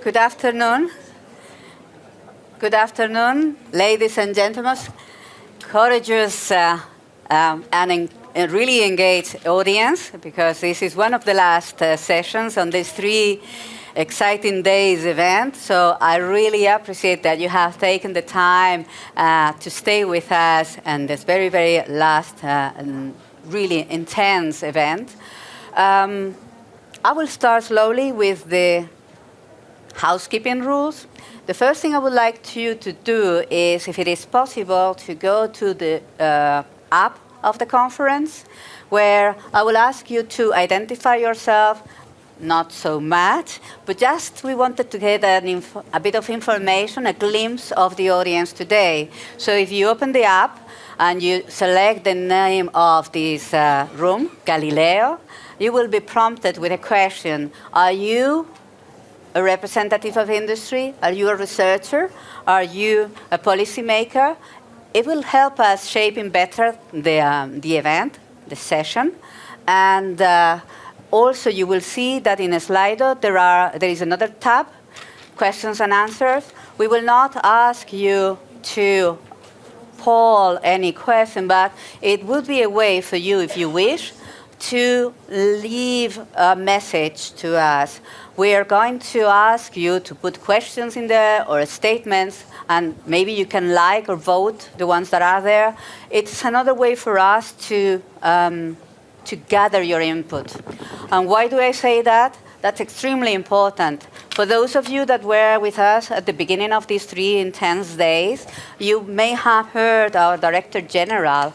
Good afternoon. Good afternoon, ladies and gentlemen, courageous and really engaged audience, because this is one of the last sessions on these 3 exciting days event. So I really appreciate that you have taken the time to stay with us and this very, very last and really intense event. I will start slowly with the housekeeping rules. The first thing I would like you to do is, if it is possible, to go to the app of the conference, where I will ask you to identify yourself, not so much, but just we wanted to get a bit of information, a glimpse of the audience today. So if you open the app and you select the name of this room, Galileo, you will be prompted with a question. Are you a representative of industry? Are you a researcher? Are you a policymaker? It will help us shaping better the event, the session. And also you will see that in a Slido there is another tab, questions and answers. We will not ask you to poll any question, but it would be a way for you, if you wish, to leave a message to us. We are going to ask you to put questions in there or statements, and maybe you can like or vote the ones that are there. It's another way for us to gather your input. And why do I say that? That's extremely important. For those of you that were with us at the beginning of these 3 intense days, you may have heard our Director General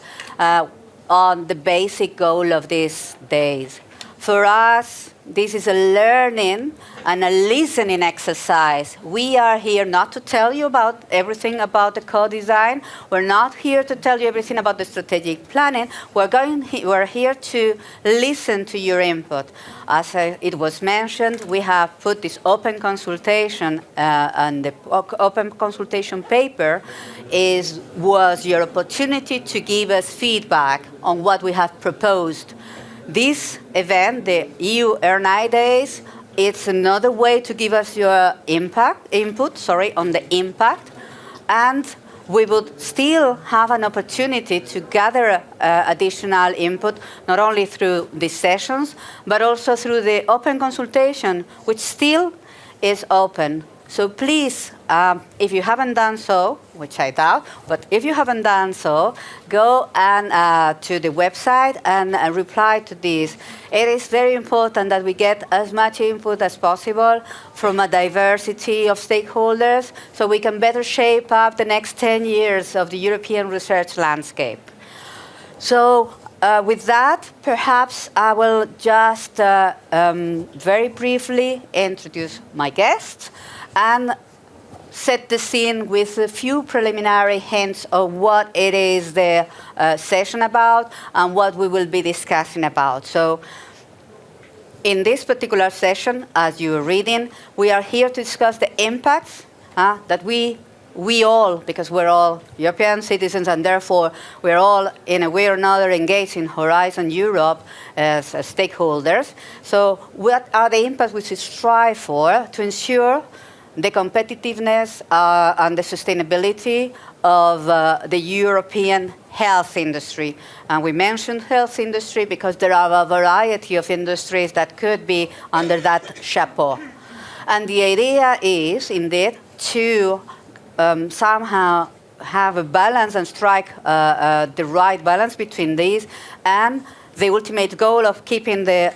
on the basic goal of these days. For us, this is a learning and a listening exercise. We are here not to tell you about everything about the co-design. We're not here to tell you everything about the strategic planning. We're here to listen to your input. As it was mentioned, we have put this open consultation, and the open consultation paper was your opportunity to give us feedback on what we have proposed. This event, the EU Air Days, it's another way to give us your input on the impact, and we would still have an opportunity to gather additional input, not only through these sessions, but also through the open consultation, which still is open. So please, if you haven't done so, which I doubt, but if you haven't done so, go and to the website and reply to this. It is very important that we get as much input as possible from a diversity of stakeholders, so we can better shape up the next 10 years of the European research landscape. So with that, perhaps I will just very briefly introduce my guests and set the scene with a few preliminary hints of what it is the session about and what we will be discussing about. So in this particular session, as you're reading, we are here to discuss the impacts that we all, because we're all European citizens and therefore we're all in a way or another engaged in Horizon Europe as stakeholders. So what are the impacts we should strive for to ensure the competitiveness and the sustainability of the European health industry? And we mentioned health industry because there are a variety of industries that could be under that chapeau. And the idea is, indeed, to somehow have a balance and strike the right balance between these and the ultimate goal of keeping the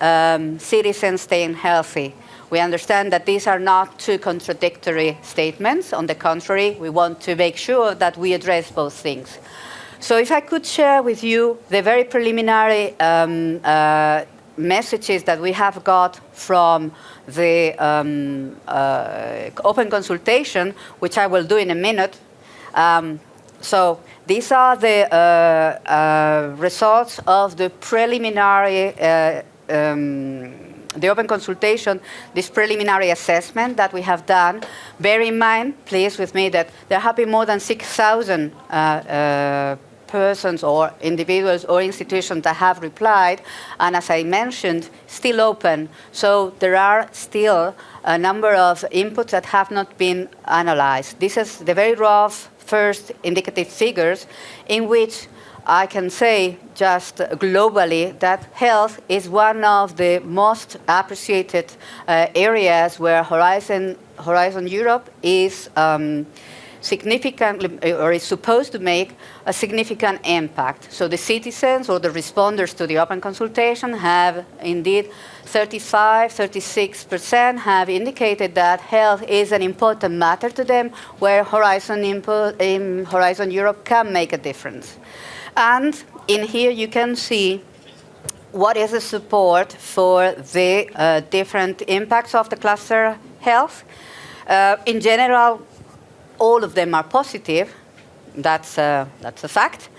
citizens staying healthy. We understand that these are not 2 contradictory statements. On the contrary, we want to make sure that we address both things. So if I could share with you the very preliminary messages that we have got from the open consultation, which I will do in a minute. So these are the results of the preliminary the open consultation, this preliminary assessment that we have done. Bear in mind, please, with me, that there have been more than 6,000 persons or individuals or institutions that have replied, and as I mentioned, still open. So there are still a number of inputs that have not been analyzed. This is the very rough first indicative figures in which I can say just globally that health is one of the most appreciated areas where Horizon Europe is significantly, or is supposed to make a significant impact. So the citizens or the responders to the open consultation have indeed 36% have indicated that health is an important matter to them, where Horizon Europe can make a difference. And in here you can see what is the support for the different impacts of the cluster health. In general, all of them are positive. That's a fact.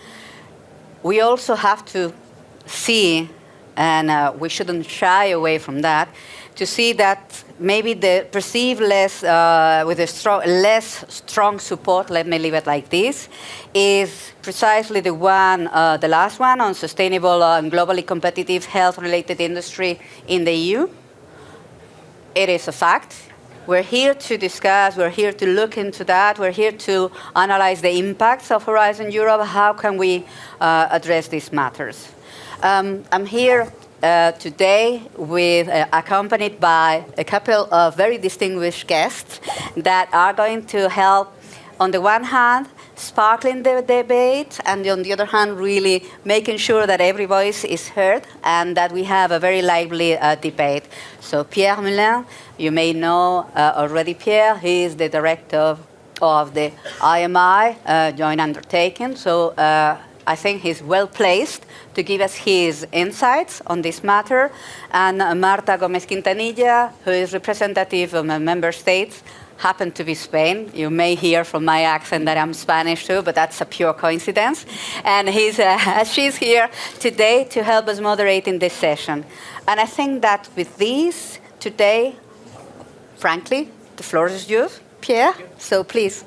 We also have to see, and we shouldn't shy away from that, to see that maybe the perceived less strong support, let me leave it like this, is precisely the last one on sustainable and globally competitive health-related industry in the EU. It is a fact. We're here to discuss, we're here to look into that, we're here to analyze the impacts of Horizon Europe. How can we address these matters? I'm here today accompanied by a couple of very distinguished guests that are going to help, on the one hand, sparkling the debate, and on the other hand, really making sure that every voice is heard and that we have a very lively debate. So Pierre Moulin, you may know already Pierre. He is the director of the Imei joint undertaking. So I think he's well placed to give us his insights on this matter. And Marta Gomez Quintanilla, who is representative of member states, happen to be Spain. You may hear from my accent that I'm Spanish too, but that's a pure coincidence. And she's here today to help us moderate in this session. And I think that with these today, frankly, the floor is yours, Pierre. So please.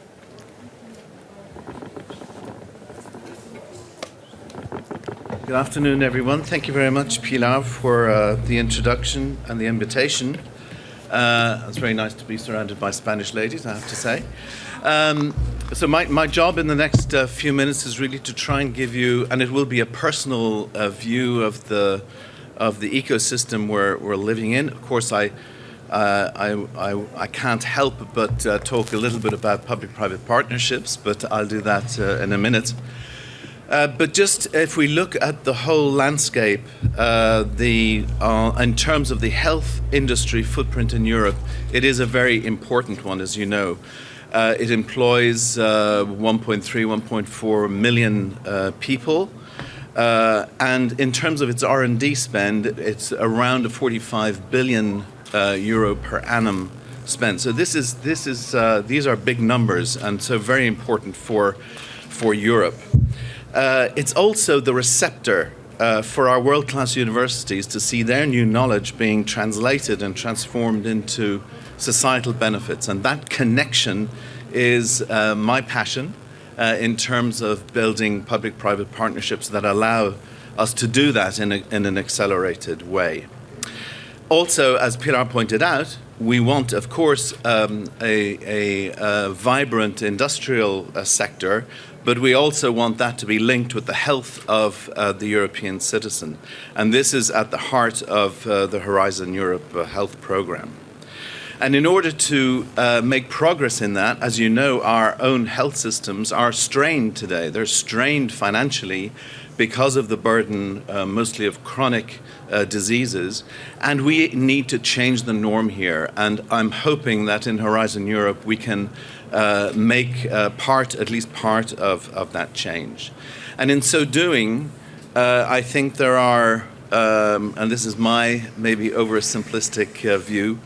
Good afternoon, everyone. Thank you very much, Pilar, for the introduction and the invitation. It's very nice to be surrounded by Spanish ladies, I have to say. So my job in the next few minutes is really to try and give you, and it will be a personal view of the ecosystem we're living in. Of course, I can't help but talk a little bit about public-private partnerships, but I'll do that in a minute. But just if we look at the whole landscape, in terms of the health industry footprint in Europe, it is a very important one, as you know. It employs 1.4 million people. And in terms of its R&D spend, it's around 45 billion euro per annum spent. So these are big numbers, and so very important for Europe. It's also the receptor for our world-class universities to see their new knowledge being translated and transformed into societal benefits. And that connection is my passion in terms of building public-private partnerships that allow us to do that in an accelerated way. Also, as Pilar pointed out, we want, of course, a vibrant industrial sector, but we also want that to be linked with the health of the European citizen. And this is at the heart of the Horizon Europe health program. And in order to make progress in that, as you know, our own health systems are strained today. They're strained financially because of the burden mostly of chronic diseases, and we need to change the norm here. And I'm hoping that in Horizon Europe we can make at least part of that change. And in so doing, I think there are, and this is my maybe oversimplistic view,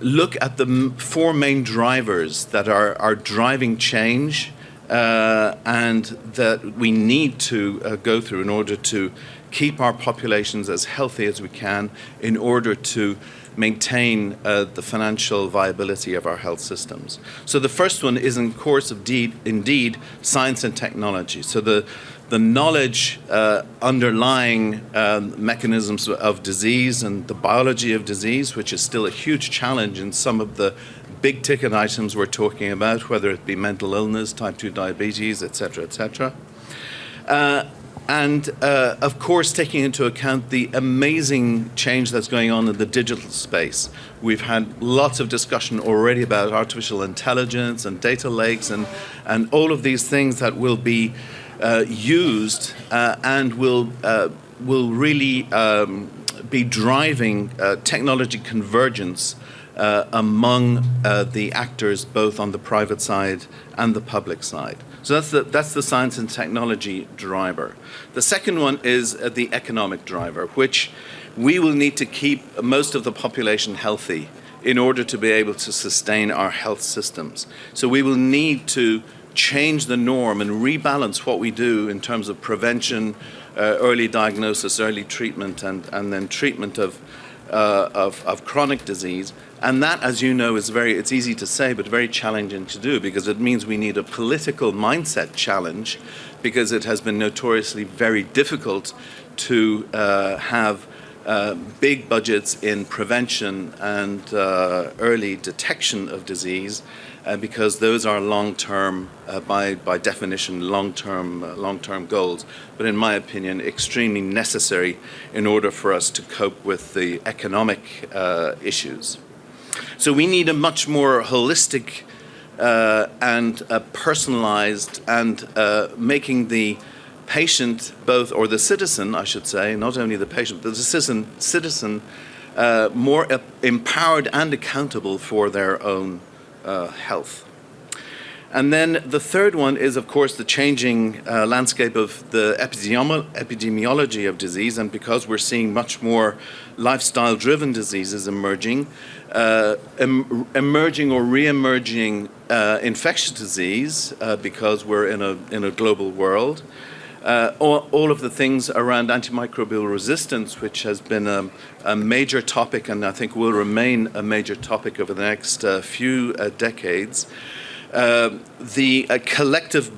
look at the four main drivers that are driving change and that we need to go through in order to keep our populations as healthy as we can, in order to maintain the financial viability of our health systems. So the first one is, in course, indeed, science and technology. So the knowledge underlying mechanisms of disease and the biology of disease, which is still a huge challenge in some of the big ticket items we're talking about, whether it be mental illness, type 2 diabetes, et cetera, et cetera. And of course, taking into account the amazing change that's going on in the digital space. We've had lots of discussion already about artificial intelligence and data lakes and all of these things that will be used and will really be driving technology convergence among the actors, both on the private side and the public side. So that's the science and technology driver. The second one is the economic driver, which we will need to keep most of the population healthy in order to be able to sustain our health systems. So we will need to change the norm and rebalance what we do in terms of prevention, early diagnosis, early treatment, and then treatment of chronic disease. And that, as you know, it's easy to say, but very challenging to do, because it means we need a political mindset challenge, because it has been notoriously very difficult to have big budgets in prevention and early detection of disease, because those are long-term, by definition, long-term goals. But in my opinion, extremely necessary in order for us to cope with the economic issues. So we need a much more holistic and personalized and making the patient both, or the citizen, I should say, not only the patient, but the citizen more empowered and accountable for their own health. And then the third one is, of course, the changing landscape of the epidemiology of disease. And because we're seeing much more lifestyle-driven diseases emerging, emerging or re-emerging infectious disease, because we're in a global world. All of the things around antimicrobial resistance, which has been a major topic, and I think will remain a major topic over the next few decades. The collective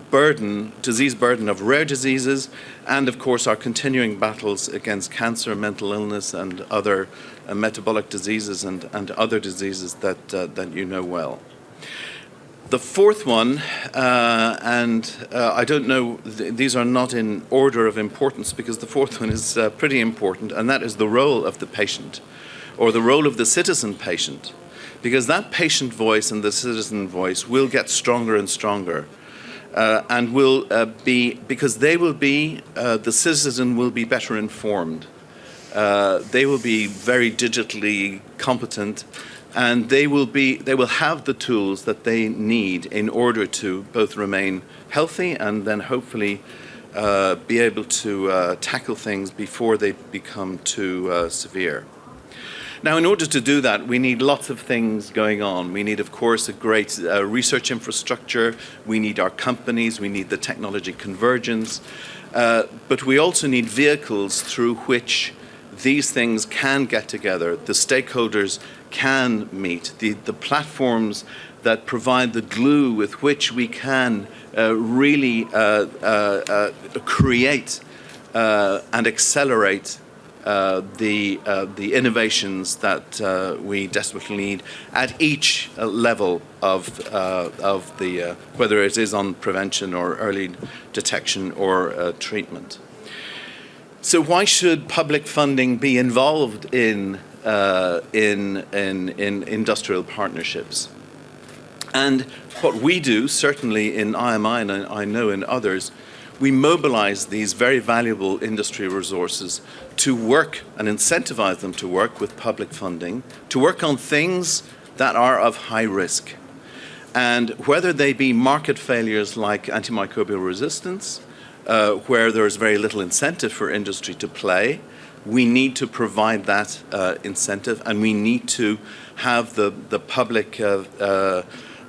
disease burden of rare diseases, and of course our continuing battles against cancer, mental illness, and other metabolic diseases and other diseases that you know well. The fourth one, and I don't know, these are not in order of importance, because the fourth one is pretty important, and that is the role of the patient, or the role of the citizen patient. Because that patient voice and the citizen voice will get stronger and stronger, and will be, because they will be, the citizen will be better informed. They will be very digitally competent, and they will have the tools that they need in order to both remain healthy and then hopefully be able to tackle things before they become too severe. Now, in order to do that, we need lots of things going on. We need, of course, a great research infrastructure. We need our companies. We need the technology convergence. But we also need vehicles through which these things can get together. The stakeholders can meet. The platforms that provide the glue with which we can really create and accelerate the innovations that we desperately need at each level of the whether it is on prevention or early detection or treatment. So why should public funding be involved in industrial partnerships? And what we do, certainly in IMI, and I know in others, we mobilize these very valuable industry resources to work and incentivize them to work with public funding, to work on things that are of high risk. And whether they be market failures like antimicrobial resistance, where there is very little incentive for industry to play, we need to provide that incentive, and we need to have the public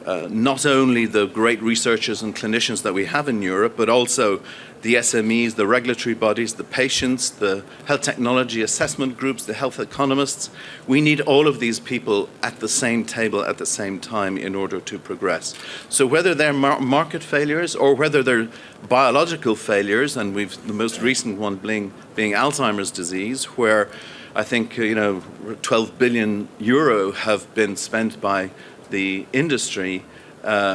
not only the great researchers and clinicians that we have in Europe, but also the SMEs, the regulatory bodies, the patients, the health technology assessment groups, the health economists. We need all of these people at the same table at the same time in order to progress. So whether they're market failures or whether they're biological failures, and the most recent one being Alzheimer's disease, where I think 12 billion euro have been spent by the industry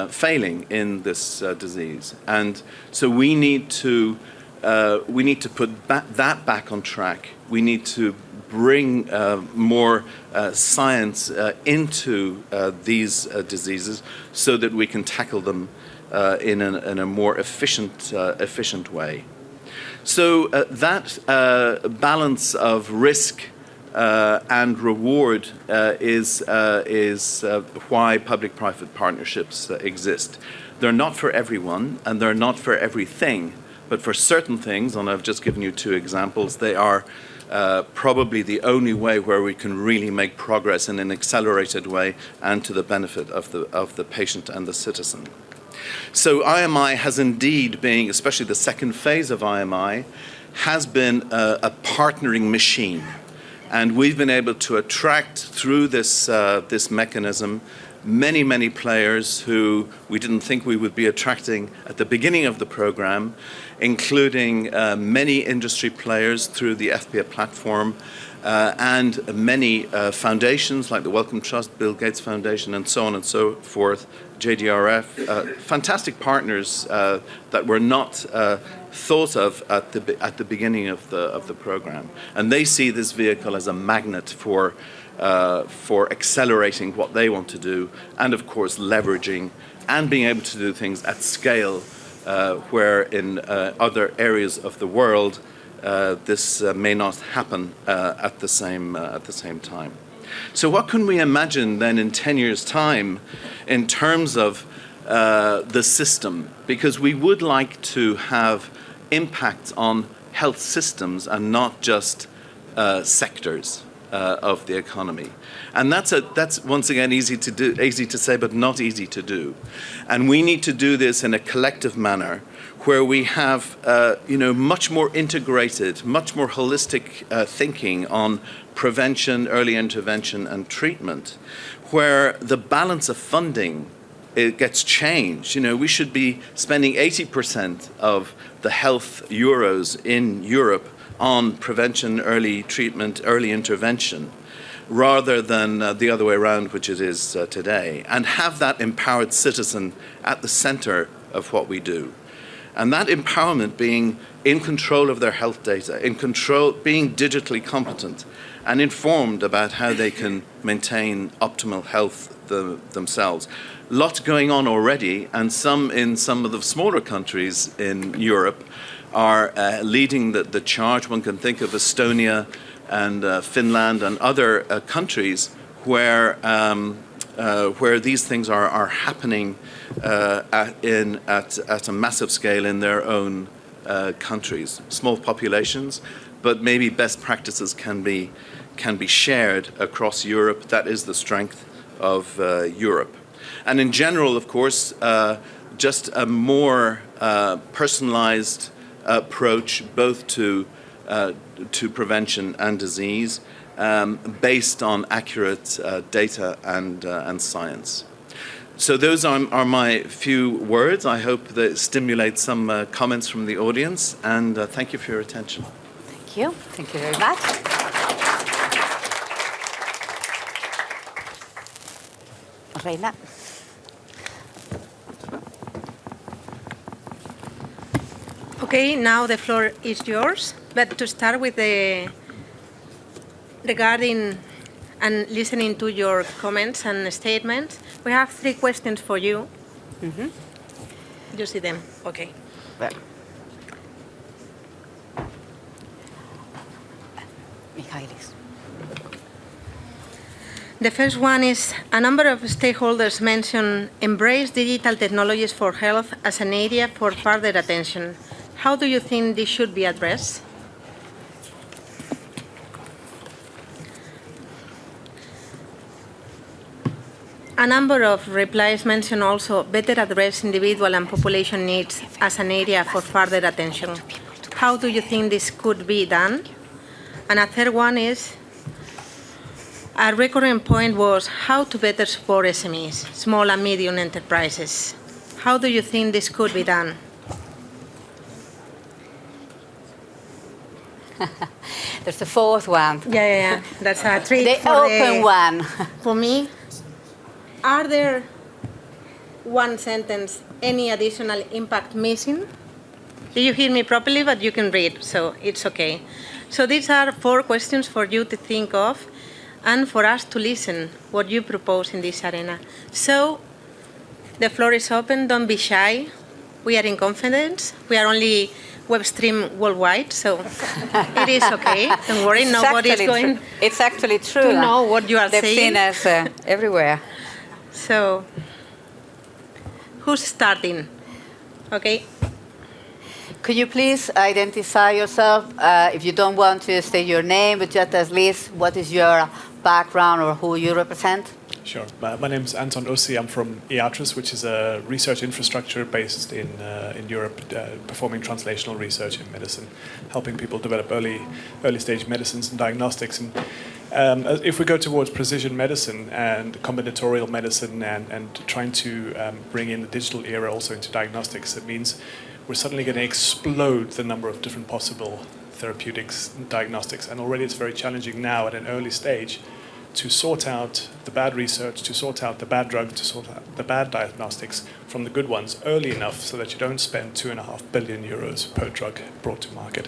failing in this disease, and so we need to put that back on track. We need to bring more science into these diseases so that we can tackle them in a more efficient way. So that balance of risk and reward is why public-private partnerships exist. They're not for everyone, and they're not for everything, but for certain things, and I've just given you two examples, they are probably the only way where we can really make progress in an accelerated way and to the benefit of the patient and the citizen. So IMI has indeed been, especially the second phase of IMI, has been a partnering machine. And we've been able to attract through this mechanism many players who we didn't think we would be attracting at the beginning of the program, including many industry players through the FPA platform and many foundations like the Wellcome Trust, Bill Gates Foundation, and so on and so forth, JDRF, fantastic partners that were not thought of at the beginning of the program, and they see this vehicle as a magnet for accelerating what they want to do, and of course leveraging and being able to do things at scale, where in other areas of the world this may not happen at the same time. So what can we imagine then in 10 years' time in terms of the system? Because we would like to have impact on health systems and not just sectors of the economy. And that's once again easy to say, but not easy to do. And we need to do this in a collective manner where we have much more integrated, much more holistic thinking on prevention, early intervention and treatment, where the balance of funding it gets changed. We should be spending 80% of the health euros in Europe on prevention, early treatment, early intervention, rather than the other way around, which it is today, and have that empowered citizen at the center of what we do. And that empowerment being in control of their health data, in control, being digitally competent and informed about how they can maintain optimal health themselves. Lots going on already, and in some of the smaller countries in Europe are leading the charge. One can think of Estonia and Finland and other countries where these things are happening at a massive scale in their own countries. Small populations, but maybe best practices can be shared across Europe. That is the strength of Europe. And in general, of course, just a more personalized approach both to prevention and disease based on accurate data and science. So those are my few words. I hope that stimulate some comments from the audience, and thank you for your attention. Thank you. Thank you very much. Reina. Okay, now the floor is yours. But to start with regarding and listening to your comments and statements, we have 3 questions for you. Mm-hmm. You see them? Okay. Well. Michaelis. The first one is, a number of stakeholders mention embrace digital technologies for health as an area for further attention. How do you think this should be addressed? A number of replies mention also better address individual and population needs as an area for further attention. How do you think this could be done? And a third one is, a recurring point was how to better support SMEs, small and medium enterprises. How do you think this could be done? There's a fourth one. Yeah. That's a trick The for open one. For me, are there, one sentence, any additional impact missing? Do you hear me properly? But you can read, so it's okay. So these are 4 questions for you to think of and for us to listen what you propose in this arena. So the floor is open. Don't be shy. We are in confidence. We are only web stream worldwide, so it is okay. Don't worry, nobody is going It's actually true. to know what you are They've saying. seen us everywhere. So, who's starting? Okay. Could you please identify yourself? If you don't want to state your name, but just at least what is your background or who you represent? Sure. My name is Anton Ussi. I'm from IATRIS, which is a research infrastructure based in Europe, performing translational research in medicine, helping people develop early stage medicines and diagnostics. And if we go towards precision medicine and combinatorial medicine and trying to bring in the digital era also into diagnostics, it means we're suddenly going to explode the number of different possible therapeutics and diagnostics. And already it's very challenging now at an early stage to sort out the bad research, to sort out the bad drugs, to sort out the bad diagnostics from the good ones early enough so that you don't spend 2.5 billion euros per drug brought to market.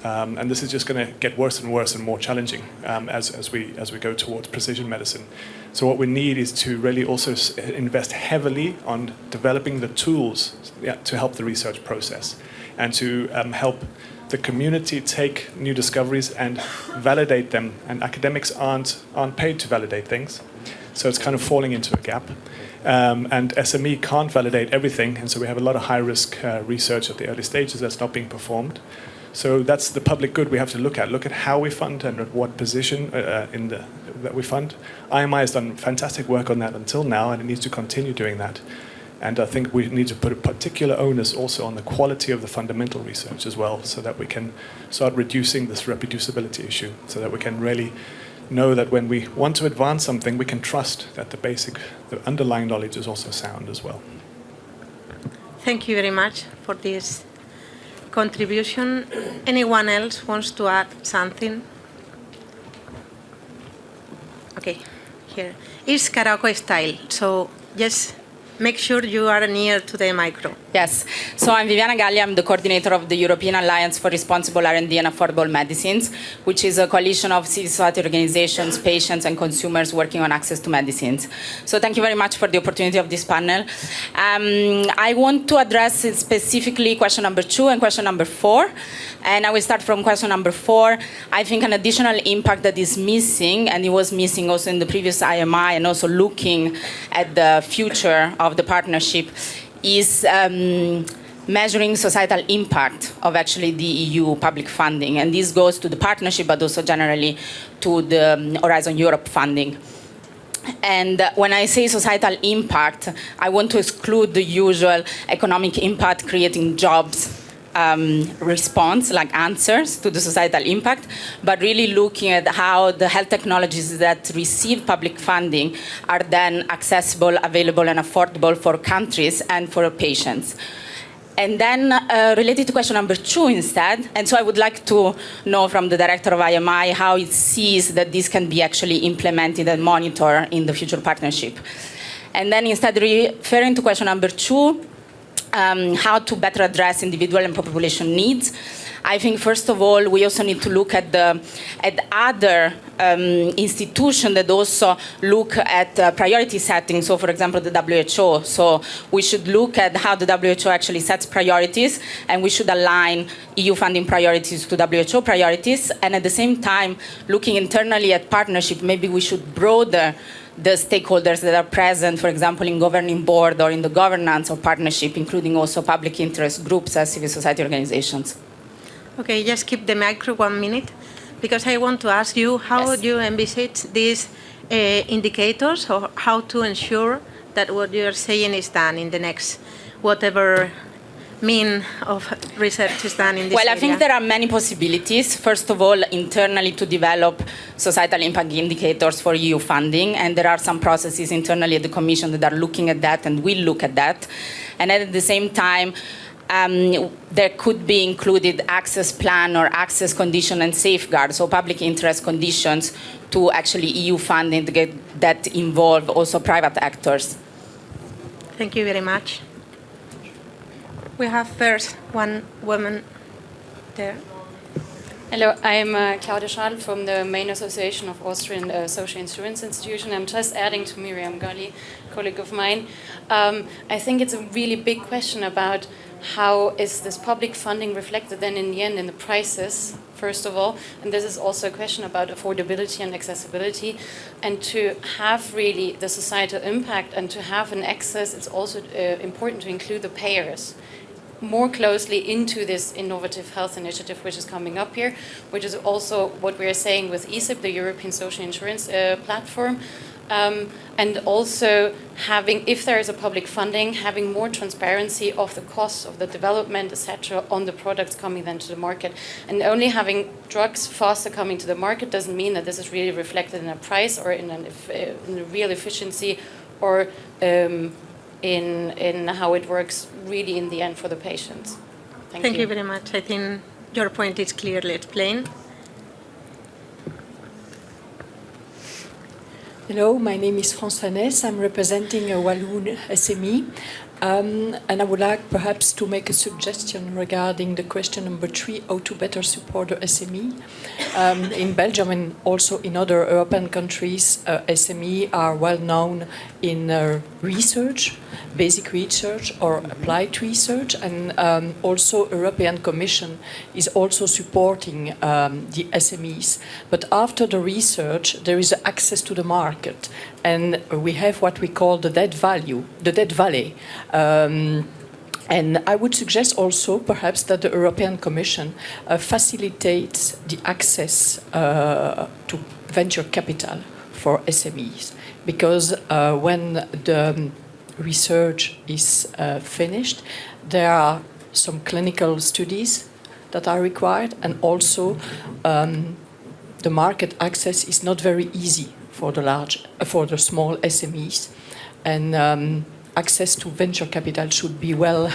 And this is just going to get worse and worse and more challenging as we go towards precision medicine. So what we need is to really also invest heavily on developing the tools to help the research process and to help the community take new discoveries and validate them. And academics aren't paid to validate things, so it's kind of falling into a gap. And SME can't validate everything, and so we have a lot of high-risk research at the early stages that's not being performed. So that's the public good we have to look at. Look at how we fund and at what position that we fund. IMI has done fantastic work on that until now, and it needs to continue doing that. And I think we need to put a particular onus also on the quality of the fundamental research as well, so that we can start reducing this reproducibility issue, so that we can really know that when we want to advance something, we can trust that the underlying knowledge is also sound as well. Thank you very much for this contribution. Anyone else wants to add something? Okay, here. It's karaoke style, so just make sure you are near to the micro. Yes. So I'm Viviane Gallim. I'm the coordinator of the European Alliance for Responsible R&D and Affordable Medicines, which is a coalition of civil society organizations, patients, and consumers working on access to medicines. So thank you very much for the opportunity of this panel. I want to address specifically question number 2 and question number 4. And I will start from question number 4. I think an additional impact that is missing, and it was missing also in the previous IMI, and also looking at the future of the partnership, is measuring societal impact of actually the EU public funding. And this goes to the partnership, but also generally to the Horizon Europe funding. And when I say societal impact, I want to exclude the usual economic impact, creating jobs, response, like answers to the societal impact, but really looking at how the health technologies that receive public funding are then accessible, available, and affordable for countries and for patients. And then related to question number 2 instead, and so I would like to know from the director of IMI how it sees that this can be actually implemented and monitored in the future partnership. And then instead referring to question number 2, how to better address individual and population needs. I think, first of all, we also need to look at other institutions that also look at priority setting. So, for example, the WHO. So we should look at how the WHO actually sets priorities, and we should align EU funding priorities to WHO priorities. And at the same time, looking internally at partnership, maybe we should broaden the stakeholders that are present, for example, in governing board or in the governance of partnership, including also public interest groups as civil society organizations. Okay, just keep the micro 1 minute, because I want to ask you how Yes. you envisage this indicators, or how to ensure that what you're saying is done in the next whatever mean of research is done in this Well, area? I think there are many possibilities. First of all, internally to develop societal impact indicators for EU funding, and there are some processes internally at the Commission that are looking at that and will look at that. And at the same time, there could be included access plan or access condition and safeguards, so public interest conditions to actually EU funding that involve also private actors. Thank you very much. We have first one woman there. Hello, I'm Claudia Schadl from the Main Association of Austrian Social Insurance Institution. I'm just adding to Viviane Gallim, a colleague of mine. I think it's a really big question about how is this public funding reflected then in the end in the prices, first of all. And this is also a question about affordability and accessibility. And to have really the societal impact and to have an access, it's also important to include the payers more closely into this innovative health initiative which is coming up here, which is also what we are saying with ESIP, the European Social Insurance Platform. And also having, if there is a public funding, having more transparency of the costs of the development, etc., on the products coming then to the market. And only having drugs faster coming to the market doesn't mean that this is really reflected in a price or in a real efficiency or in how it works really in the end for the patients. Thank you very much. I think your point is clearly explained. Hello, my name is Francesco. I'm representing a Walloon SME. And I would like perhaps to make a suggestion regarding the question number 3, how to better support the SME. In Belgium and also in other European countries, SME are well known in research, basic research or applied research, and also European Commission is also supporting the SMEs. But after the research, there is access to the market, and we have what we call the dead valley. And I would suggest also perhaps that the European Commission facilitates the access to venture capital for SMEs, because when the research is finished, there are some clinical studies that are required, and also the market access is not very easy for the small SMEs, and access to venture capital should be well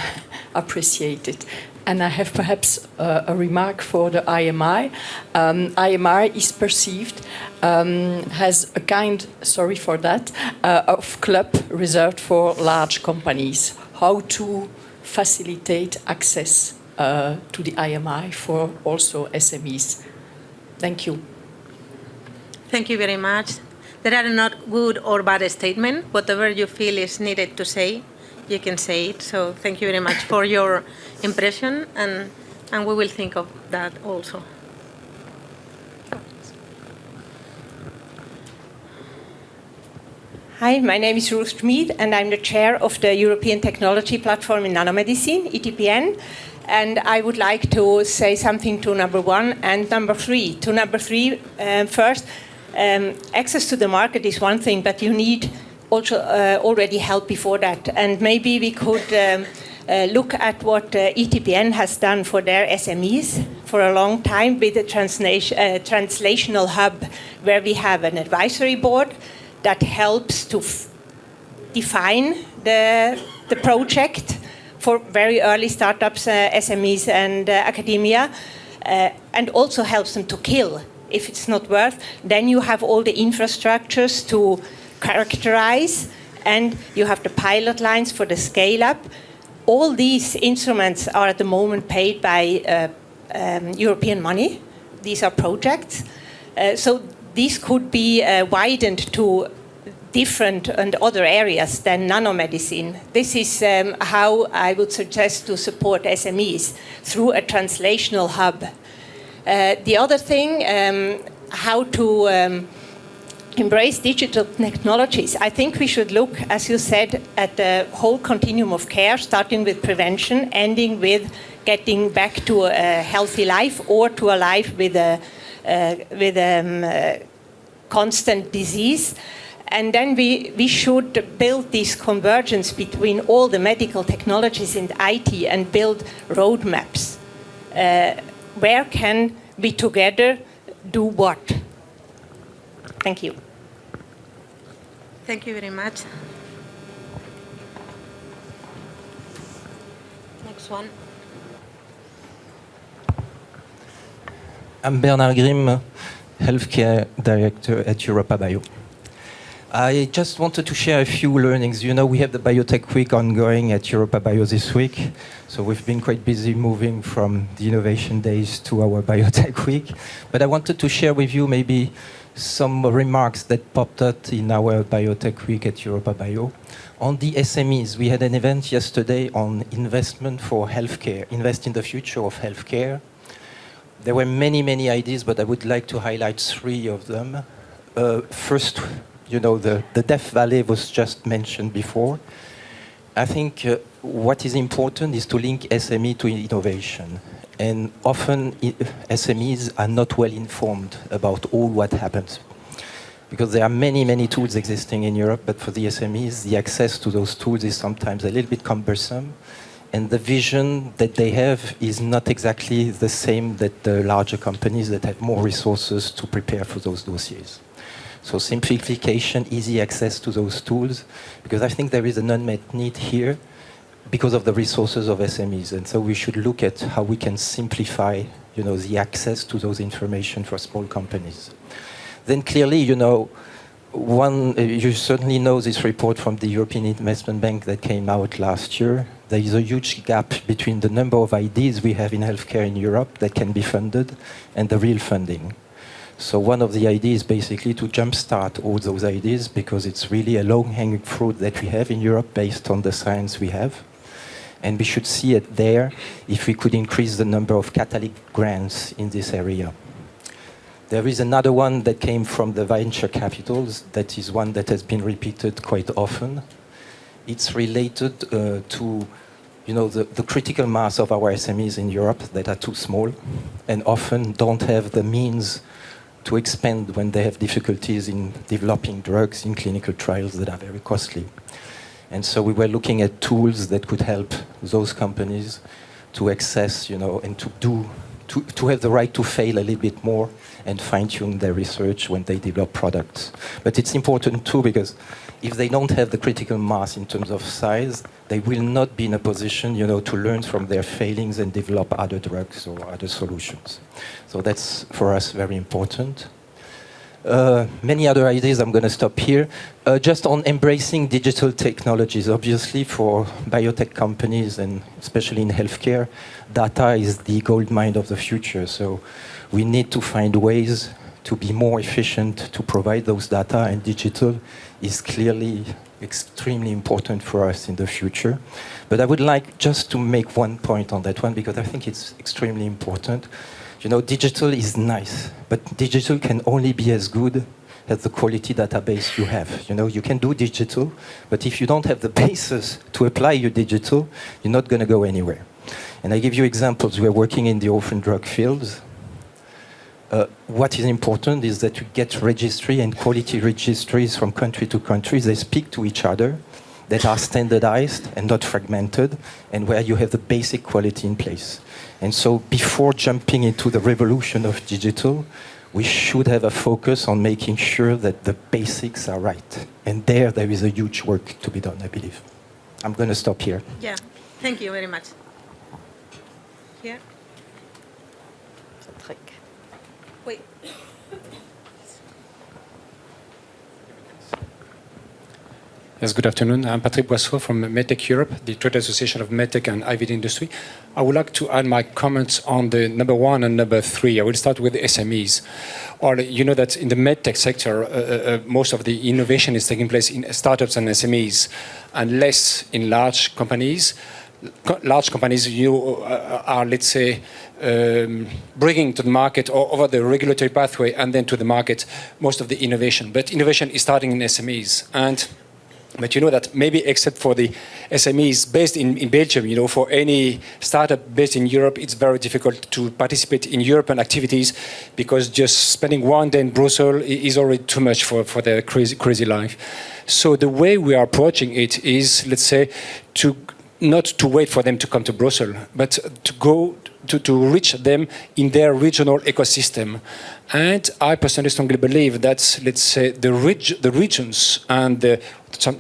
appreciated. And I have perhaps a remark for the IMI. IMI is perceived as a kind, sorry for that, of club reserved for large companies. How to facilitate access to the IMI for also SMEs. Thank you. Thank you very much. There are not good or bad statements. Whatever you feel is needed to say, you can say it. So thank you very much for your impression, and we will think of that also. Hi, my name is Ruth Schmid, and I'm the chair of the European Technology Platform in Nanomedicine, ETPN. And I would like to say something to number 1 and number 3. To number 3, first, access to the market is one thing, but you need also already help before that. And maybe we could look at what ETPN has done for their SMEs for a long time with the translational hub, where we have an advisory board that helps to define the project for very early startups, SMEs and academia, and also helps them to kill. If it's not worth, then you have all the infrastructures to characterize, and you have the pilot lines for the scale-up. All these instruments are at the moment paid by European money. These are projects. So these could be widened to different and other areas than nanomedicine. This is how I would suggest to support SMEs, through a translational hub. The other thing, how to embrace digital technologies. I think we should look, as you said, at the whole continuum of care, starting with prevention, ending with getting back to a healthy life, or to a life with constant disease. And then we should build this convergence between all the medical technologies in IT and build roadmaps. Where can we together do what? Thank you. Thank you very much. Next one. I'm Bernard Grimm, Healthcare Director at Europa Bio. I just wanted to share a few learnings. You know, we have the Biotech Week ongoing at Europa Bio this week. So we've been quite busy moving from the Innovation Days to our Biotech Week. But I wanted to share with you maybe some remarks that popped up in our Biotech Week at Europa Bio. On the SMEs, we had an event yesterday on investment for healthcare, invest in the future of healthcare. There were many, many ideas, but I would like to highlight 3 of them. First, you know, the Death Valley was just mentioned before. I think what is important is to link SME to innovation. And often SMEs are not well informed about all what happens. Because there are many, many tools existing in Europe, but for the SMEs, the access to those tools is sometimes a little bit cumbersome. And the vision that they have is not exactly the same that the larger companies that have more resources to prepare for those dossiers. So simplification, easy access to those tools, because I think there is an unmet need here because of the resources of SMEs. And so we should look at how we can simplify, you know, the access to those information for small companies. Then clearly, you know, you certainly know this report from the European Investment Bank that came out last year. There is a huge gap between the number of ideas we have in healthcare in Europe that can be funded and the real funding. So one of the ideas is basically to jumpstart all those ideas because it's really a low-hanging fruit that we have in Europe based on the science we have. And we should see it there if we could increase the number of catalytic grants in this area. There is another one that came from the venture capitals. That is one that has been repeated quite often. It's related to, you know, the critical mass of our SMEs in Europe that are too small and often don't have the means to expand when they have difficulties in developing drugs in clinical trials that are very costly. And so we were looking at tools that could help those companies to access, you know, and to have the right to fail a little bit more and fine-tune their research when they develop products. But it's important too because if they don't have the critical mass in terms of size, they will not be in a position, you know, to learn from their failings and develop other drugs or other solutions. So that's, for us, very important. Many other ideas, I'm going to stop here. Just on embracing digital technologies, obviously for biotech companies and especially in healthcare, data is the gold mine of the future. So we need to find ways to be more efficient to provide those data, and digital is clearly extremely important for us in the future. But I would like just to make one point on that one because I think it's extremely important. You know, digital is nice, but digital can only be as good as the quality database you have. You know, you can do digital, but if you don't have the basis to apply your digital, you're not going to go anywhere. And I give you examples. We're working in the orphan drug fields. What is important is that you get registry and quality registries from country to country. They speak to each other, that are standardized and not fragmented, and where you have the basic quality in place. And so before jumping into the revolution of digital, we should have a focus on making sure that the basics are right. And there is a huge work to be done, I believe. I'm going to stop here. Yeah, thank you very much. Here. Wait. Yes, good afternoon. I'm Patrick Boisseau from MedTech Europe, the trade association of MedTech and IVD industry. I would like to add my comments on the number 1 and number 3. I will start with the SMEs. Or you know that in the MedTech sector, most of the innovation is taking place in startups and SMEs, and less in large companies. Large companies, are, let's say, bringing to the market or over the regulatory pathway and then to the market most of the innovation. But innovation is starting in SMEs. And But you know that maybe except for the SMEs based in Belgium, you know, for any startup based in Europe, it's very difficult to participate in European activities because just spending one day in Brussels is already too much for their crazy life. So the way we are approaching it is, let's say, not to wait for them to come to Brussels, but to go to reach them in their regional ecosystem. And I personally strongly believe that, let's say, the regions and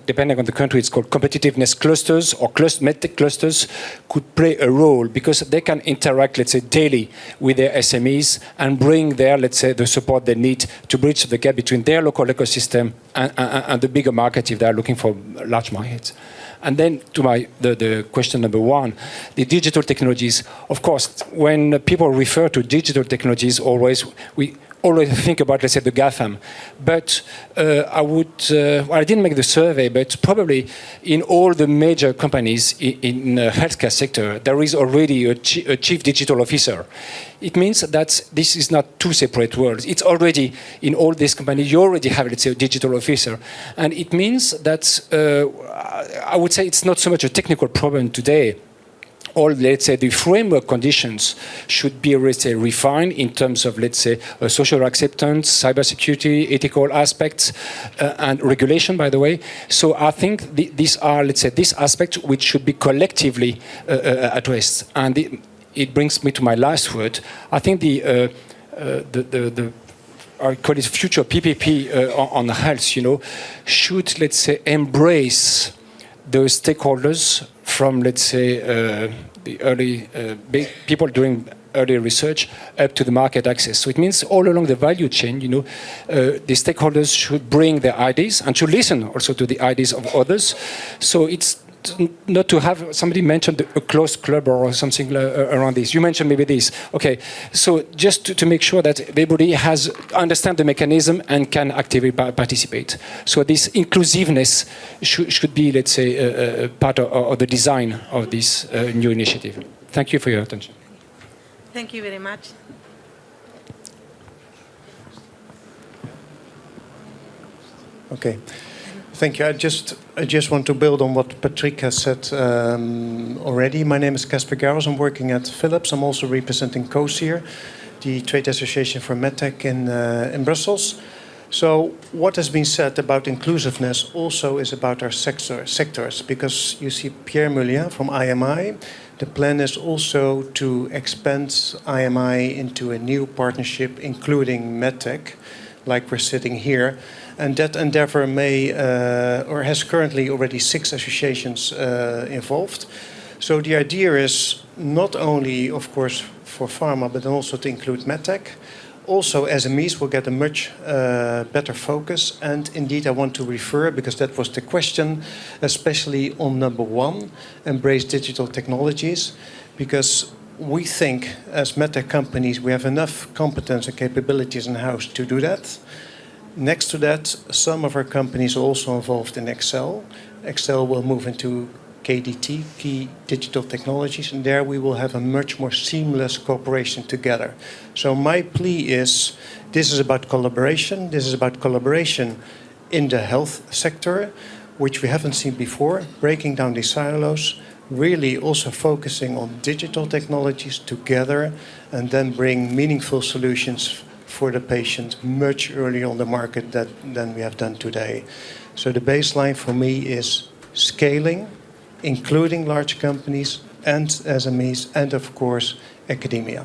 depending on the country, it's called competitiveness clusters or medtech clusters could play a role because they can interact, let's say, daily with their SMEs and bring their, let's say, the support they need to bridge the gap between their local ecosystem and the bigger market if they are looking for large markets. And then to the question number one, the digital technologies. Of course, when people refer to digital technologies, we always think about, let's say, the GAFAM. But I didn't make the survey, but probably in all the major companies in the healthcare sector, there is already a chief digital officer. It means that this is not two separate worlds. It's already, in all these companies, you already have, let's say, a digital officer. And it means that I would say it's not so much a technical problem today. All, let's say, the framework conditions should be, let's say, refined in terms of, let's say, social acceptance, cybersecurity, ethical aspects, and regulation, by the way. So I think these are, let's say, these aspects which should be collectively addressed. And it brings me to my last word. I think I call it future PPP on health, you know, should, let's say, embrace those stakeholders from, let's say, the early people doing early research up to the market access. So it means all along the value chain, you know, the stakeholders should bring their ideas and should listen also to the ideas of others. So it's not to have, somebody mentioned a closed club or something around this. You mentioned maybe this. Okay, so just to make sure that everybody understand the mechanism and can actively participate. So this inclusiveness should be, let's say, part of the design of this new initiative. Thank you for your attention. Thank you very much. Okay. Thank you. I just want to build on what Patrick has said already. My name is Caspar Garros. I'm working at Philips. I'm also representing COSIR, the trade association for medtech in Brussels. So what has been said about inclusiveness also is about our sectors, because you see Pierre Mullien from IMI. The plan is also to expand IMI into a new partnership, including medtech, like we're sitting here. And that endeavor has currently already 6 associations involved. So the idea is not only, of course, for pharma, but also to include medtech. Also, SMEs will get a much better focus. And indeed, I want to refer, because that was the question, especially on number 1, embrace digital technologies. Because we think, as medtech companies, we have enough competence and capabilities in-house to do that. Next to that, some of our companies are also involved in Excel. Excel will move into KDT, Key Digital Technologies, and there we will have a much more seamless cooperation together. So my plea is, this is about collaboration. This is about collaboration in the health sector, which we haven't seen before, breaking down these silos, really also focusing on digital technologies together, and then bring meaningful solutions for the patient much earlier on the market than we have done today. So the baseline for me is scaling, including large companies and SMEs, and of course, academia.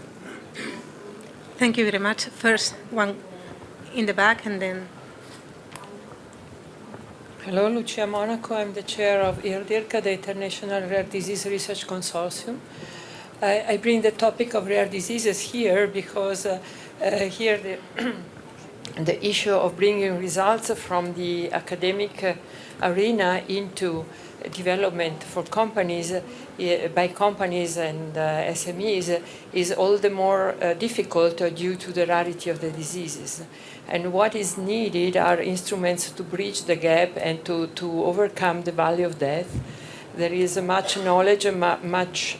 Thank you very much. First, one in the back, and then... Hello, Lucia Monaco. I'm the chair of Erderka, the International Rare Disease Research Consortium. I bring the topic of rare diseases here because here the issue of bringing results from the academic arena into development for companies, by companies and SMEs, is all the more difficult due to the rarity of the diseases. And what is needed are instruments to bridge the gap and to overcome the valley of death. There is much knowledge, much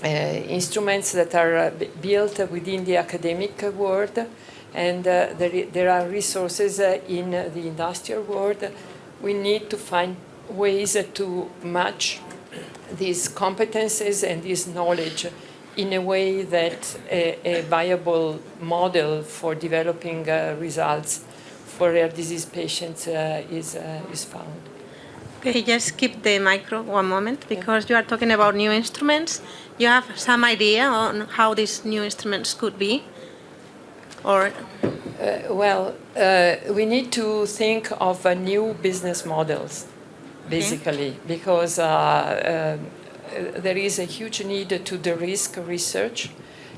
instruments that are built within the academic world, and there are resources in the industrial world. we need to find ways to match these competences and this knowledge in a way that a viable model for developing results for rare disease patients is found. Okay, just keep the micro one moment, because you are talking about new instruments. You have some idea on how these new instruments could be? Or we need to think of new business models, basically, because there is a huge need to de-risk research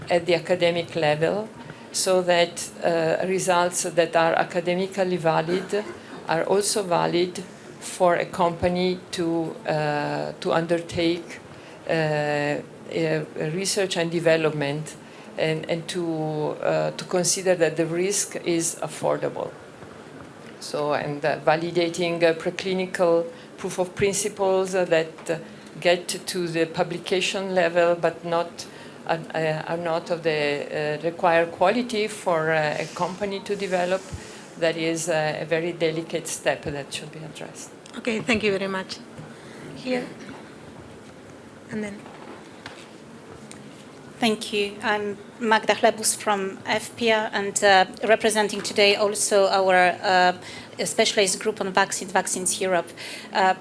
at the academic level, so that results that are academically valid are also valid for a company to undertake research and development, and to consider that the risk is affordable. So, and validating preclinical proof of principles that get to the publication level, but are not of the required quality for a company to develop. That is a very delicate step that should be addressed. okay, thank you very much. Here, and then. Thank you. I'm Magda Chlebus from FPIA, and representing today also our specialized group on Vaccines Europe,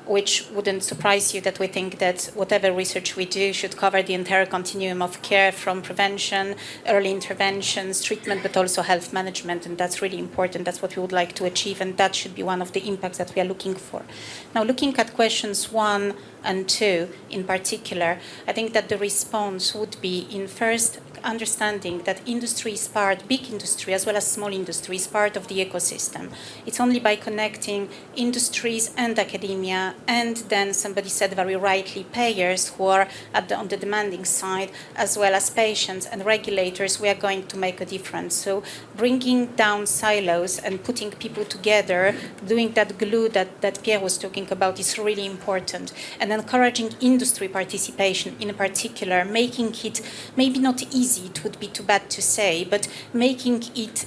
which wouldn't surprise you that we think that whatever research we do should cover the entire continuum of care, from prevention, early interventions, treatment, but also health management, and that's really important. That's what we would like to achieve, and that should be one of the impacts that we are looking for. Now, looking at questions 1 and 2 in particular, I think that the response would be, in first, understanding that industry is part, big industry as well as small industry, is part of the ecosystem. It's only by connecting industries and academia, and then somebody said very rightly, payers who are on the demanding side, as well as patients and regulators, we are going to make a difference. So bringing down silos and putting people together, doing that glue that Pierre was talking about, is really important. And encouraging industry participation in particular, making it maybe not easy, it would be too bad to say, but making it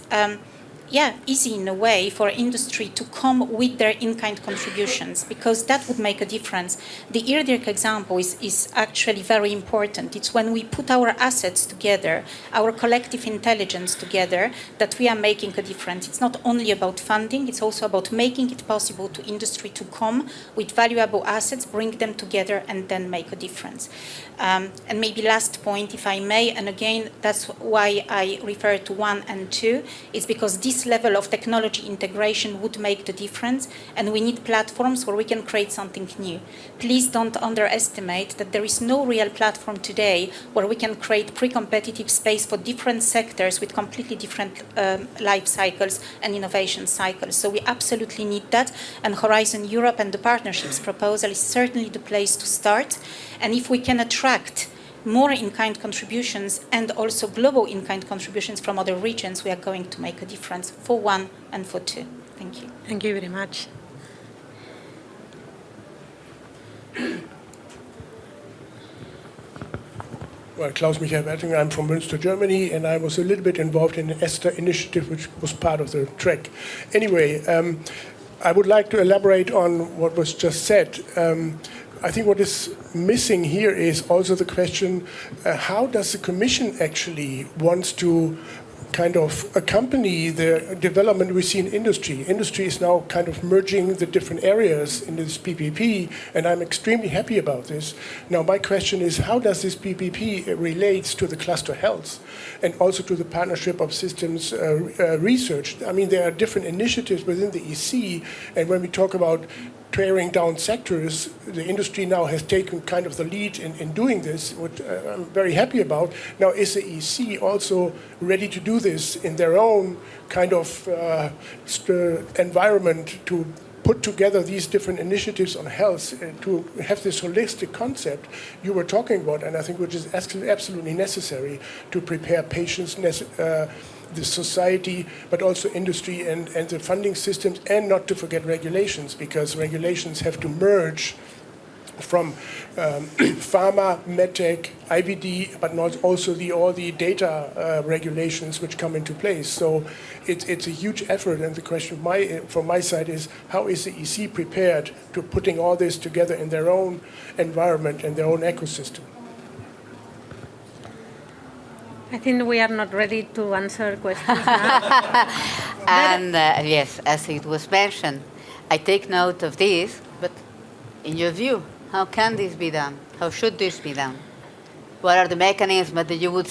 easy in a way for industry to come with their in-kind contributions, because that would make a difference. The Erderka example is actually very important. It's when we put our assets together, our collective intelligence together, that we are making a difference. It's not only about funding, it's also about making it possible to industry to come with valuable assets, bring them together, and then make a difference. And maybe last point, if I may, and again, that's why I refer to 1 and 2, is because this level of technology integration would make the difference, and we need platforms where we can create something new. Please don't underestimate that there is no real platform today where we can create pre-competitive space for different sectors with completely different life cycles and innovation cycles. So we absolutely need that, and Horizon Europe and the partnerships proposal is certainly the place to start. And if we can attract more in-kind contributions and also global in-kind contributions from other regions, we are going to make a difference for 1 and for 2. Thank you. Thank you very much. Well, Klaus Michael Wertinger, I'm from Münster, Germany, and I was a little bit involved in the ESTER initiative, which was part of the track. Anyway, I would like to elaborate on what was just said. I think what is missing here is also the question, how does the Commission actually wants to kind of accompany the development we see in industry? Industry is now kind of merging the different areas in this PPP, and I'm extremely happy about this. Now, my question is, how does this PPP relates to the cluster health and also to the partnership of systems research? I mean, there are different initiatives within the EC, and when we talk about tearing down sectors, the industry now has taken kind of the lead in doing this, which I'm very happy about. Now, is the EC also ready to do this in their own kind of environment to put together these different initiatives on health, to have this holistic concept you were talking about, and I think which is absolutely necessary to prepare patients, the society, but also industry and the funding systems, and not to forget regulations, because regulations have to merge pharma, medtech, IVD, but not also all the data regulations which come into place. So it's a huge effort, and the question from my side is, how is the EC prepared to putting all this together in their own environment and their own ecosystem? I think we are not ready to answer questions now. And yes, as it was mentioned, I take note of this, but in your view, how can this be done? How should this be done? What are the mechanisms that you would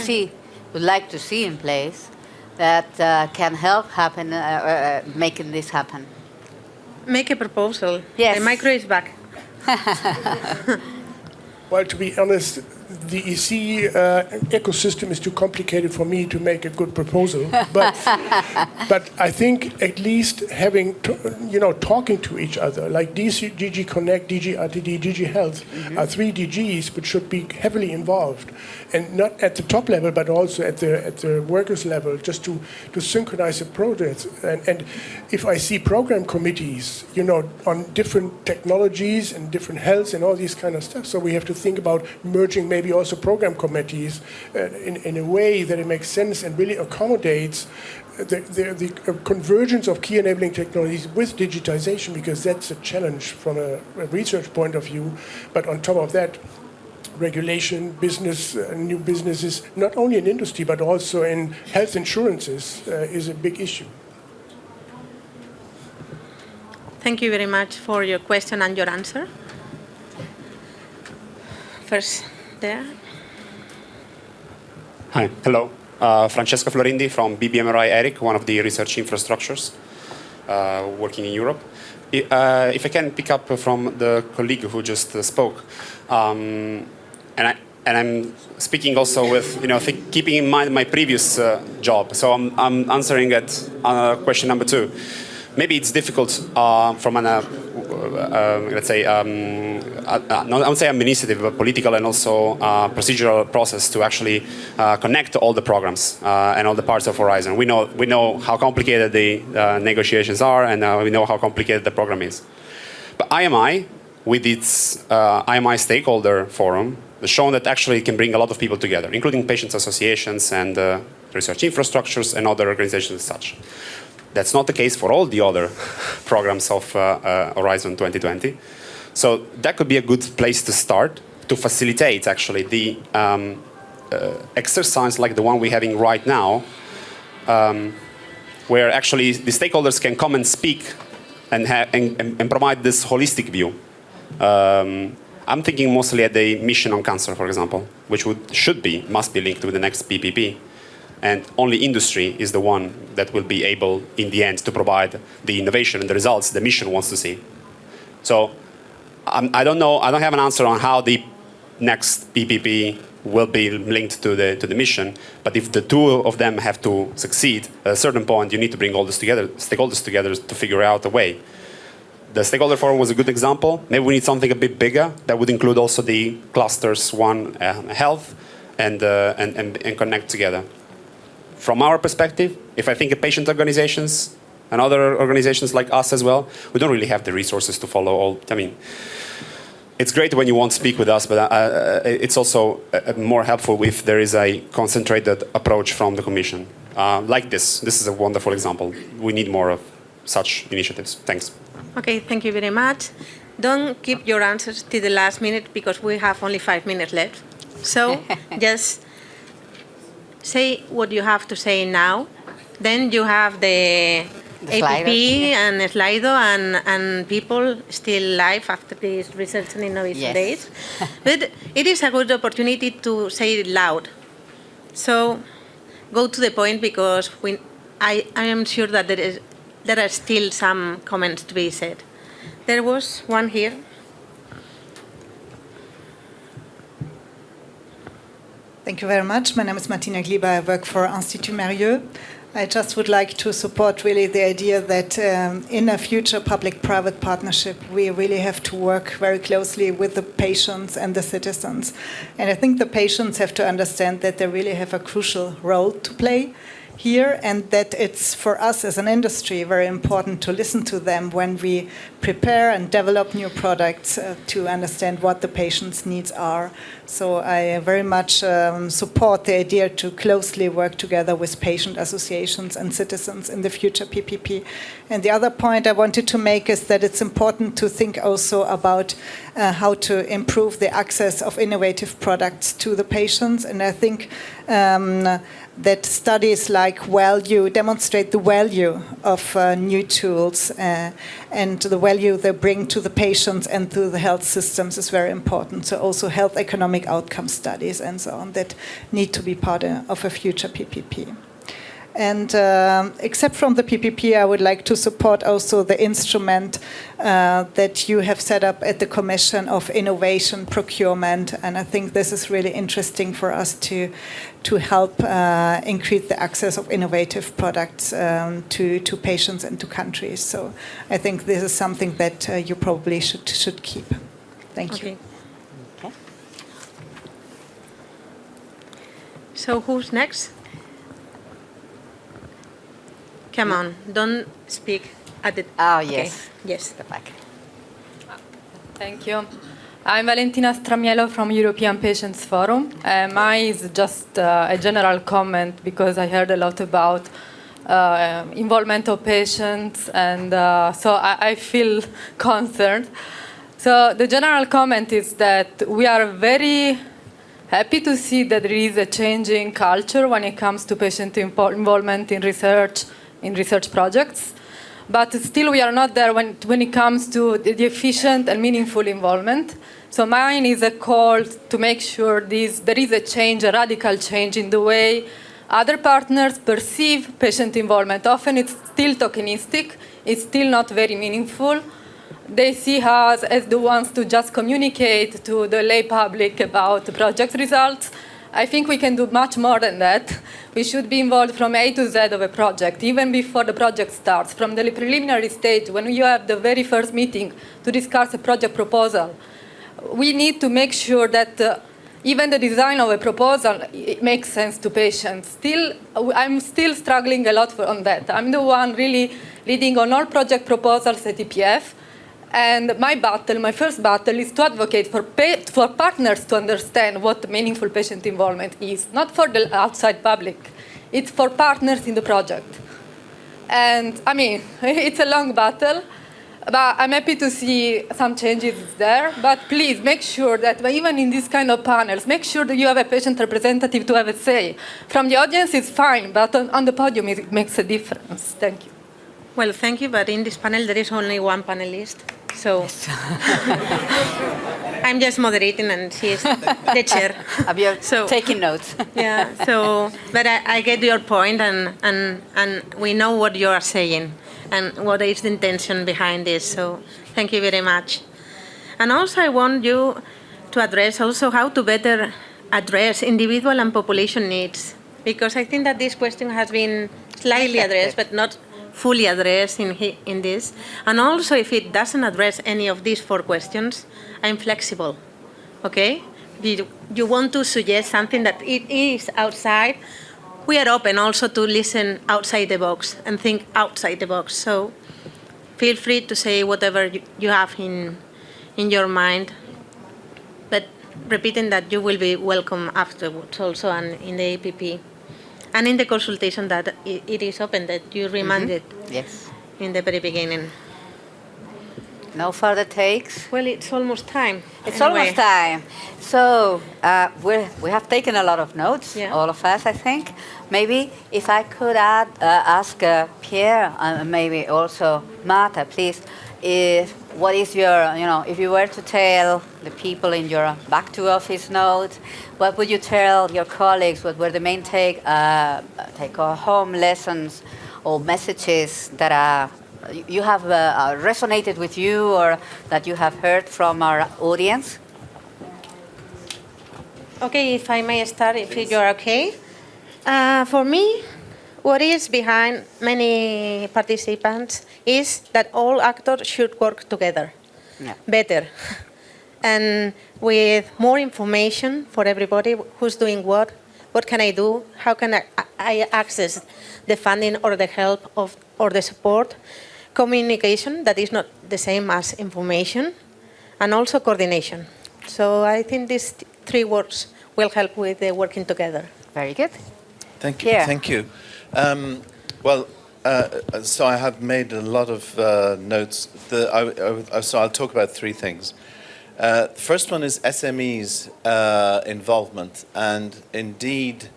like to see in place that can help happen, making this happen? Make a proposal. Yes. The micro is back. Well, to be honest, the EC ecosystem is too complicated for me to make a good proposal. But I think at least having, talking to each other, like DG Connect, DG RTD, DG Health, are 3 DGs which should be heavily involved, and not at the top level, but also at the workers level, just to synchronize the projects. And if I see program committees, on different technologies and different healths and all these kind of stuff, so we have to think about merging maybe also program committees in a way that it makes sense and really accommodates the convergence of key enabling technologies with digitization, because that's a challenge from a research point of view. But on top of that, regulation, business, new businesses, not only in industry but also in health insurances, is a big issue. Thank you very much for your question and your answer. First, there. Hi, hello. Francesco Florenzi from BBMRI ERIC, one of the research infrastructures working in Europe. If I can pick up from the colleague who just spoke, and I'm speaking also with, keeping in mind my previous job. So I'm answering at question number 2. Maybe it's difficult from an, let's say, I would say administrative, but political and also procedural process to actually connect all the programs and all the parts of Horizon. We know how complicated the negotiations are, and we know how complicated the program is. But IMI, with its IMI stakeholder forum, has shown that actually it can bring a lot of people together, including patients associations and research infrastructures and other organizations as such. That's not the case for all the other programs of Horizon 2020. So that could be a good place to start to facilitate actually the exercise like the one we're having right now, where actually the stakeholders can come and speak and provide this holistic view. I'm thinking mostly at the mission on cancer, for example, which must be linked with the next PPP. And only industry is the one that will be able, in the end, to provide the innovation and the results the mission wants to see. So I don't know. I don't have an answer on how the next PPP will be linked to the mission. But if the two of them have to succeed, at a certain point, you need to bring all this together, stakeholders together, to figure out a way. The stakeholder forum was a good example. Maybe we need something a bit bigger that would include also the clusters, health, and connect together. From our perspective, if I think of patient organizations and other organizations like us as well, we don't really have the resources to follow all. I mean, it's great when you want to speak with us, but it's also more helpful if there is a concentrated approach from the Commission. Like this. This is a wonderful example. We need more of such initiatives. Thanks. Okay, thank you very much. Don't keep your answers to the last minute because we have only 5 minutes left. So just say what you have to say now. Then you have the APP and Slido and people still live after these Research and Innovation Days. But it is a good opportunity to say it loud. So go to the point because I am sure that there are still some comments to be said. There was one here. Thank you very much. My name is Martina Glecker. I work for Institut Mérieux. I just would like to support really the idea that in a future public-private partnership, we really have to work very closely with the patients and the citizens. And I think the patients have to understand that they really have a crucial role to play here, and that it's for us as an industry very important to listen to them when we prepare and develop new products to understand what the patient's needs are. So I very much support the idea to closely work together with patient associations and citizens in the future PPP. And the other point I wanted to make is that it's important to think also about how to improve the access of innovative products to the patients. And I think that studies like value demonstrate the value of new tools and the value they bring to the patients and to the health systems is very important. So also health economic outcome studies and so on that need to be part of a future PPP. And except from the PPP, I would like to support also the instrument that you have set up at the Commission of Innovation Procurement. And I think this is really interesting for us to help increase the access of innovative products to patients and to countries. So I think this is something that you probably should keep. Thank you. Okay. So who's next? Come on, don't speak at the... Oh, okay. yes. Yes. The back. Thank you. I'm Valentina Stramiello from European Patients Forum. Mine is just a general comment because I heard a lot about involvement of patients, and so I feel concerned. So the general comment is that we are very happy to see that there is a changing culture when it comes to patient involvement in research projects. But still we are not there when it comes to the efficient and meaningful involvement. So mine is a call to make sure there is a change, a radical change in the way other partners perceive patient involvement. Often it's still tokenistic, it's still not very meaningful. They see us as the ones to just communicate to the lay public about the project results. I think we can do much more than that. We should be involved from A to Z of a project, even before the project starts. From the preliminary stage, when you have the very first meeting to discuss a project proposal, we need to make sure that even the design of a proposal it makes sense to patients. I'm still struggling a lot on that. I'm the one really leading on all project proposals at EPF. And my first battle is to advocate for partners to understand what meaningful patient involvement is, not for the outside public. It's for partners in the project. And I mean, it's a long battle, but I'm happy to see some changes there. But please make sure that even in these kind of panels, make sure that you have a patient representative to have a say. From the audience, it's fine, but on the podium, it makes a difference. Thank you. Well, thank you, but in this panel, there is only one panelist. So I'm just moderating and she's the chair. So taking notes. Yeah, but I get your point and we know what you are saying and what is the intention behind this. So thank you very much. And also I want you to address also how to better address individual and population needs, because I think that this question has been slightly addressed, but not fully addressed in this. And also, if it doesn't address any of these 4 questions, I'm flexible, okay? You want to suggest something that it is outside, we are open also to listen outside the box and think outside the box. So feel free to say whatever you have in your mind, but repeating that you will be welcome afterwards also and in the APP. And in the consultation that it is open, that you reminded Yes. in the very beginning. No further takes? Well, it's almost time. It's almost time. So we have taken a lot of notes, all of us, I think. Maybe if I could ask Pierre and maybe also Marta, please, what is your, if you were to tell the people in your back to office notes, what would you tell your colleagues? What were the main take-home lessons or messages that you have resonated with you or that you have heard from our audience? Okay, if I may start, if you're okay. For me, what is behind many participants is that all actors should work together better and with more information for everybody who's doing what, What can I do? How can I access the funding or the help of, or the support? Communication, that is not the same as information, and also coordination. So I think these three words will help with the working together. Very good. Thank you. Yeah. Thank you. So I have made a lot of notes. So I'll talk about three things. The first one is SMEs involvement, and indeed,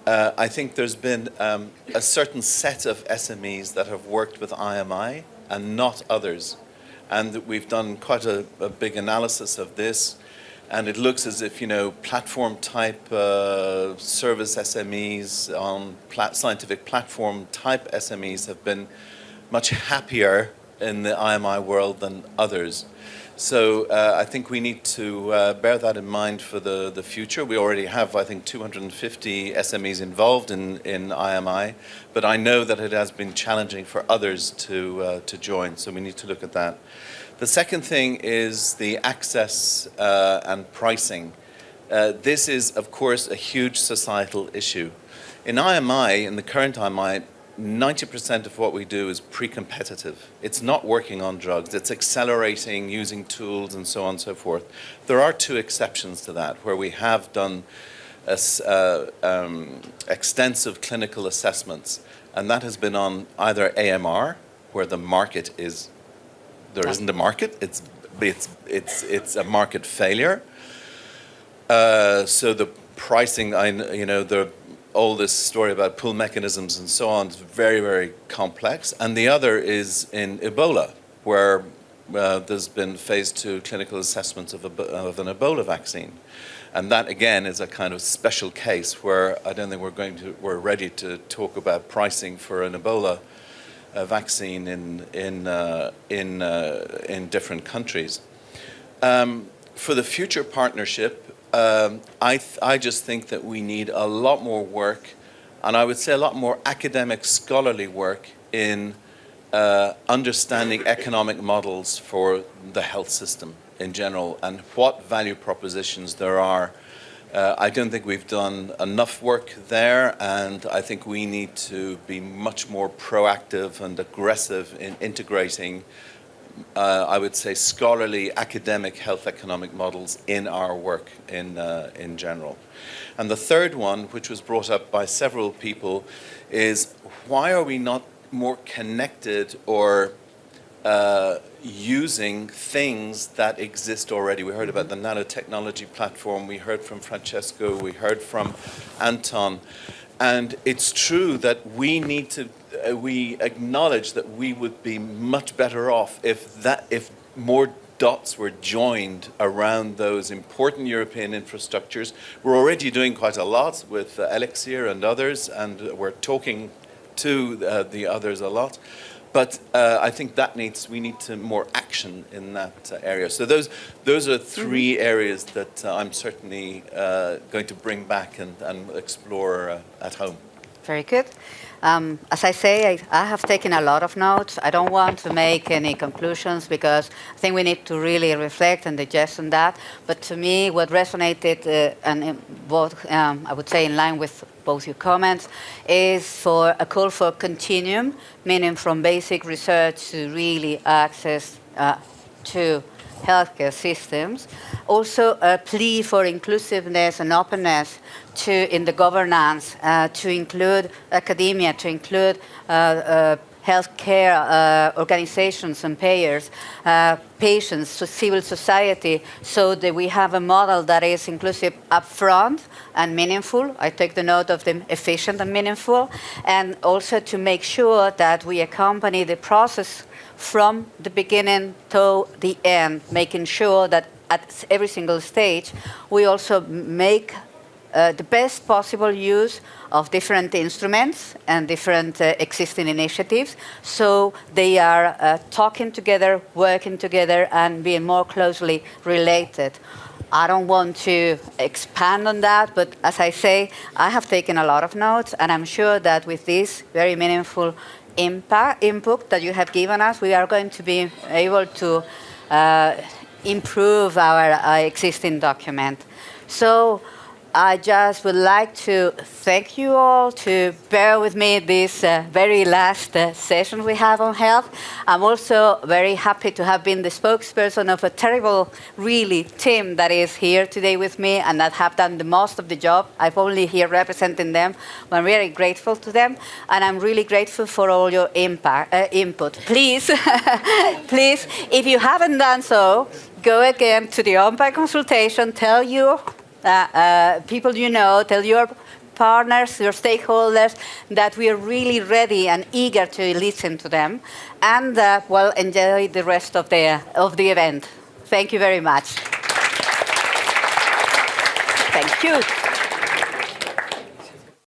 I think there's been a certain set of SMEs that have worked with IMI and not others, and we've done quite a big analysis of this. And it looks as if, platform type service SMEs on scientific platform type SMEs have been much happier in the IMI world than others. So I think we need to bear that in mind for the future. We already have, I think, 250 SMEs involved in IMI, but I know that it has been challenging for others to join, so we need to look at that. The second thing is the access and pricing. This is, of course, a huge societal issue. In IMI, in the current IMI, 90% of what we do is pre-competitive. It's not working on drugs. It's accelerating, using tools, and so on and so forth. There are two exceptions to that, where we have done extensive clinical assessments, and that has been on either AMR, where the market is there isn't a market. It's a market failure. So the pricing, all this story about pull mechanisms and so on is very, very complex. And the other is in Ebola, where there's been phase 2 clinical assessments of an Ebola vaccine. And that, again, is a kind of special case where I don't think we're ready to talk about pricing for an Ebola vaccine in different countries. For the future partnership, I just think that we need a lot more work, and I would say a lot more academic scholarly work in understanding economic models for the health system in general and what value propositions there are. I don't think we've done enough work there, and I think we need to be much more proactive and aggressive in integrating, I would say, scholarly academic health economic models in our work in general. And the third one, which was brought up by several people, is why are we not more connected or using things that exist already? We heard about the nanotechnology platform, we heard from Francesco, we heard from Anton, and it's true that we need to, we acknowledge that we would be much better off if more dots were joined around those important European infrastructures. We're already doing quite a lot with Elixir and others, and we're talking to the others a lot. But I think we need more action in that area. So those are three areas that I'm certainly going to bring back and explore at home. Very good. As I say, I have taken a lot of notes. I don't want to make any conclusions because I think we need to really reflect and digest on that. But to me, what resonated, and both, I would say in line with both your comments, is for a call for continuum, meaning from basic research to really access to healthcare systems. Also a plea for inclusiveness and openness in the governance, to include academia, to include healthcare organizations and payers, patients, civil society, so that we have a model that is inclusive upfront and meaningful. I take the note of the efficient and meaningful, and also to make sure that we accompany the process from the beginning to the end, making sure that at every single stage we also make the best possible use of different instruments and different existing initiatives, so they are talking together, working together, and being more closely related. I don't want to expand on that, but as I say, I have taken a lot of notes, and I'm sure that with this very meaningful input that you have given us, we are going to be able to improve our existing document. So I just would like to thank you all to bear with me this very last session we have on health. I'm also very happy to have been the spokesperson of a terrible, really, team that is here today with me and that have done the most of the job. I'm only here representing them. I'm very grateful to them, and I'm really grateful for all your input. Please, please, if you haven't done so, go again to the on-pack consultation, tell your people you know, tell your partners, your stakeholders, that we are really ready and eager to listen to them, and well, enjoy the rest of the event. Thank you very much. Thank you.